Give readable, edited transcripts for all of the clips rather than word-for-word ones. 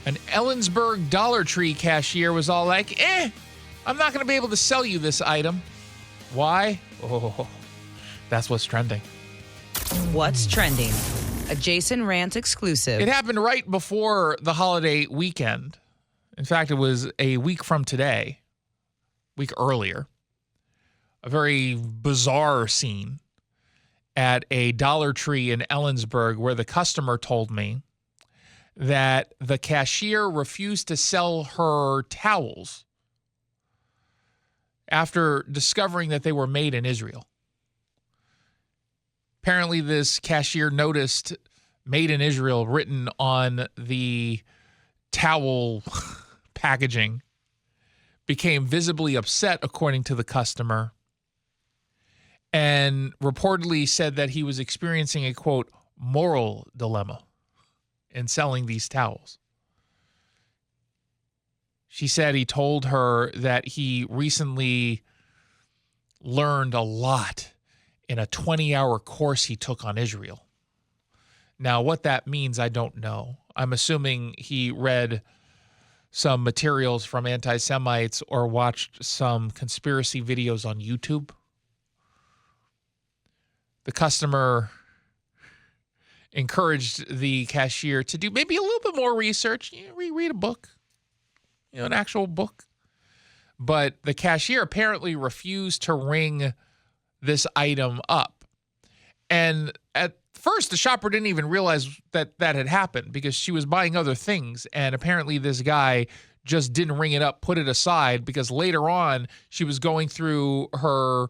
An Ellensburg Dollar Tree cashier was all like, I'm not going to be able to sell you this item. Why? Oh, that's what's trending. What's trending? A Jason Rant exclusive. It happened right before the holiday weekend. In fact, it was a week from today, week earlier. A very bizarre scene at a Dollar Tree in Ellensburg where the customer told me that the cashier refused to sell her towels after discovering that they were made in Israel. Apparently, this cashier noticed "Made in Israel" written on the towel packaging, became visibly upset, according to the customer, and reportedly said that he was experiencing a, quote, moral dilemma in selling these towels. She said he told her that he recently learned a lot in a 20-hour course he took on Israel. Now, what that means, I don't know. I'm assuming he read some materials from anti-Semites or watched some conspiracy videos on YouTube. The customer encouraged the cashier to do maybe a little bit more research. Read a book, an actual book. But the cashier apparently refused to ring this item up. And at first, the shopper didn't even realize that had happened because she was buying other things. And apparently this guy just didn't ring it up, put it aside, because later on she was going through her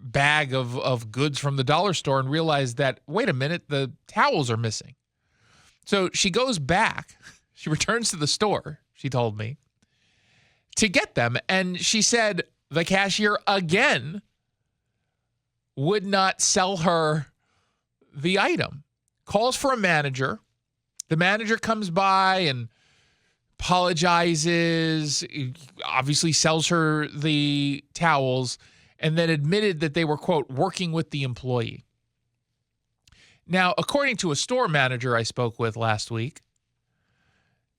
bag of goods from the dollar store and realized that, wait a minute, the towels are missing. So she goes back. She returns to the store, she told me, to get them. And she said the cashier again would not sell her the item. Calls for a manager. The manager comes by and apologizes, obviously sells her the towels, and then admitted that they were, quote, working with the employee. Now, according to a store manager I spoke with last week,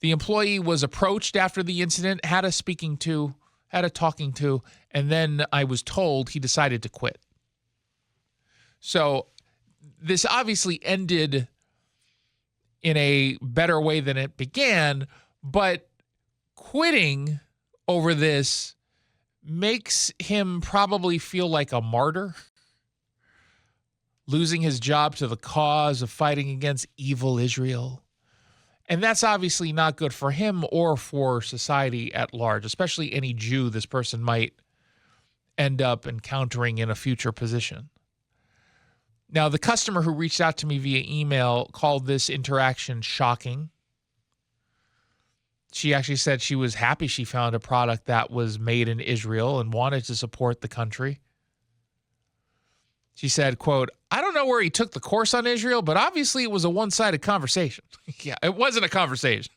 the employee was approached after the incident, had a talking to, and then I was told he decided to quit. So this obviously ended in a better way than it began, but quitting over this makes him probably feel like a martyr, losing his job to the cause of fighting against evil Israel. And that's obviously not good for him or for society at large, especially any Jew this person might end up encountering in a future position. Now, the customer who reached out to me via email called this interaction shocking. She actually said she was happy she found a product that was made in Israel and wanted to support the country. She said, quote, I don't know where he took the course on Israel, but obviously it was a one-sided conversation. Yeah, it wasn't a conversation.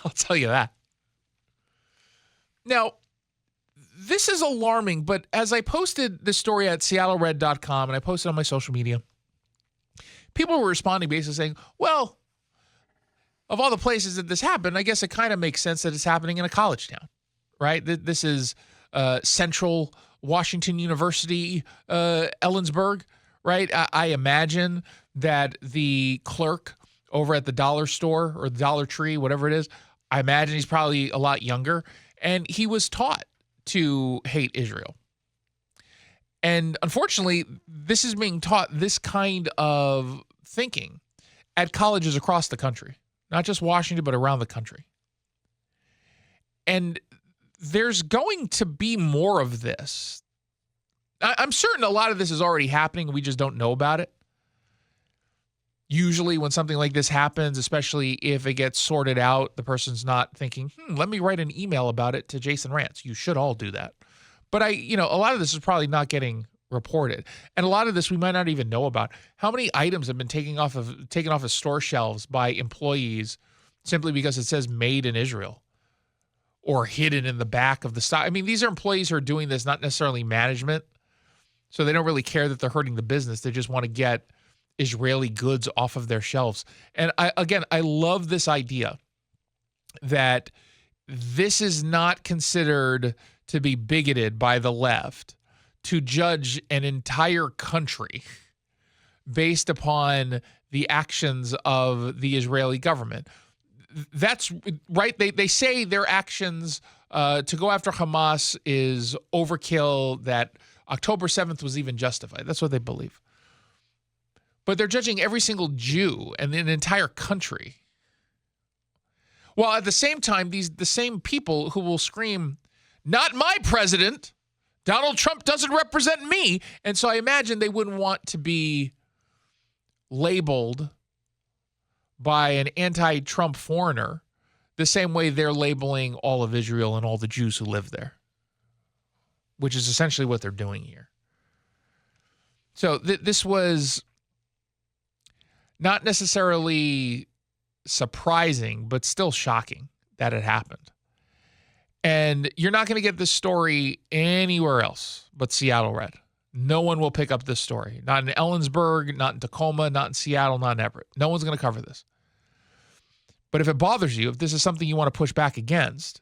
I'll tell you that. Now, this is alarming, but as I posted this story at seattlered.com and I posted on my social media, people were responding basically saying, well, of all the places that this happened, I guess it kind of makes sense that it's happening in a college town, right? This is Central Washington University, Ellensburg, right? I imagine that the clerk over at the dollar store or the Dollar Tree, whatever it is, I imagine he's probably a lot younger, and he was taught to hate Israel. And unfortunately, this is being taught, this kind of thinking, at colleges across the country. Not just Washington, but around the country. And there's going to be more of this. I'm certain a lot of this is already happening. We just don't know about it. Usually when something like this happens, especially if it gets sorted out, the person's not thinking, let me write an email about it to Jason Rants. You should all do that. But a lot of this is probably not getting reported. And a lot of this we might not even know about. How many items have been taken off of store shelves by employees simply because it says made in Israel or hidden in the back of the stock? I mean, these are employees who are doing this, not necessarily management. So they don't really care that they're hurting the business. They just want to get Israeli goods off of their shelves. And I love this idea that this is not considered to be bigoted by the left to judge an entire country based upon the actions of the Israeli government. That's right. They say their actions to go after Hamas is overkill, that October 7th was even justified. That's what they believe. But they're judging every single Jew and an entire country. While at the same time, the same people who will scream, "Not my president, Donald Trump doesn't represent me." And so I imagine they wouldn't want to be labeled by an anti-Trump foreigner the same way they're labeling all of Israel and all the Jews who live there, which is essentially what they're doing here. So this was not necessarily surprising, but still shocking that it happened. And you're not going to get this story anywhere else but Seattle Red. No one will pick up this story. Not in Ellensburg, not in Tacoma, not in Seattle, not in Everett. No one's going to cover this. But if it bothers you, if this is something you want to push back against,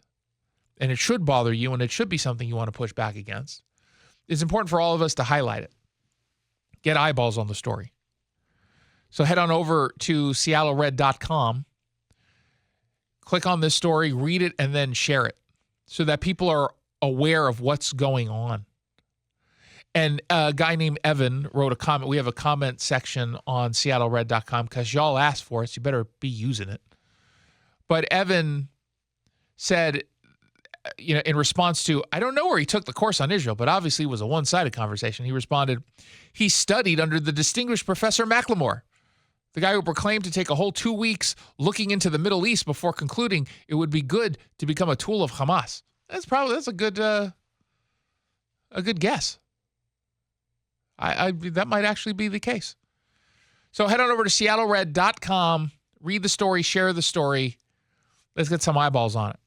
and it should bother you, and it should be something you want to push back against, it's important for all of us to highlight it. Get eyeballs on the story. So head on over to seattlered.com, click on this story, read it, and then share it so that people are aware of what's going on. And a guy named Evan wrote a comment. We have a comment section on seattlered.com because y'all asked for it, so you better be using it. But Evan said, in response to, I don't know where he took the course on Israel, but obviously it was a one-sided conversation. He responded, he studied under the distinguished Professor Macklemore, the guy who proclaimed to take a whole 2 weeks looking into the Middle East before concluding it would be good to become a tool of Hamas. That's a good guess. That might actually be the case. So head on over to seattlered.com, read the story, share the story. Let's get some eyeballs on it.